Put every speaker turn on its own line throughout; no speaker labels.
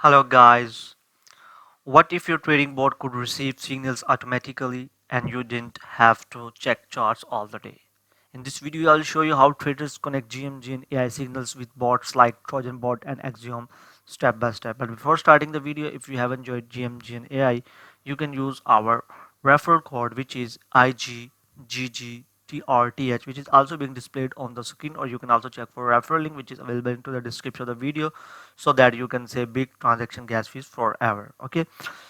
Hello guys, what if your trading bot could receive signals automatically and you didn't have to check charts all the day? In this video I'll show you how traders connect GMGN AI signals with bots like Trojan bot and Axiom step by step. But before starting the video, if you have enjoyed GMGN AI, you can use our referral code, which is IgGGTrth, which is also being displayed on the screen, or you can also check for referral link, which is available into the description of the video, so that you can save big transaction gas fees forever. Okay,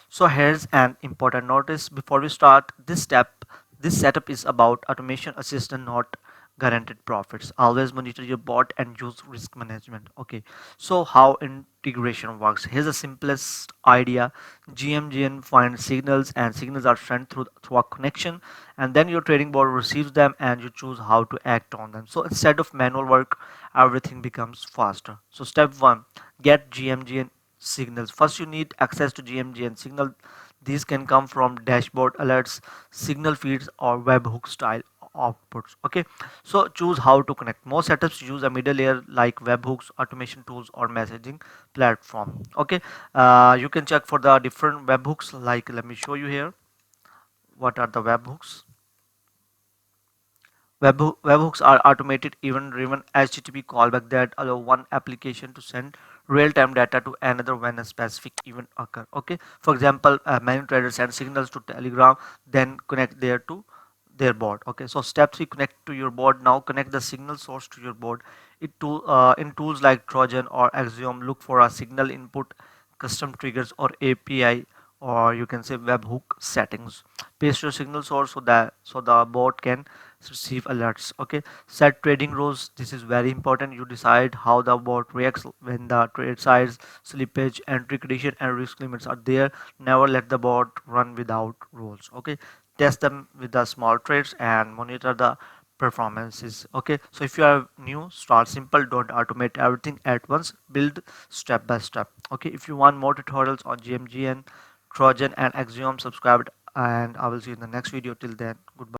so here's an important notice before we start this step. This setup is about automation assistant, not guaranteed profits. Always monitor your bot and use risk management. Okay, so how integration works: here's the simplest idea. GMGN finds signals and signals are sent through a connection, and then your trading bot receives them and you choose how to act on them. So instead of manual work, everything becomes faster. So step 1, get GMGN signals. First you need access to GMGN signal. These can come from dashboard alerts, signal feeds, or webhook style outputs. Okay, so choose how to connect. Most setups use a middle layer like webhooks, automation tools, or messaging platform. Okay, you can check for the different webhooks. Like, let me show you here what are the webhooks. Webhooks are automated event-driven HTTP callback that allow one application to send real-time data to another when a specific event occurs. Okay, for example, many traders send signals to Telegram, then connect there to their board. Okay, so step 3, connect to your board. Now connect the signal source to your board. In tools like Trojan or Axiom, look for a signal input, custom triggers, or API, or you can say webhook settings. Paste your signal source so the bot can receive alerts. Okay, set trading rules. This is very important. You decide how the bot reacts when the trade size, slippage, entry condition, and risk limits are there. Never let the bot run without rules. Okay, test them with the small trades and monitor the performances. Okay, so if you are new, start simple. Don't automate everything at once. Build step by step. Okay, if you want more tutorials on GMGN, Trojan, and Axiom, subscribe, and I will see you in the next video. Till then, goodbye.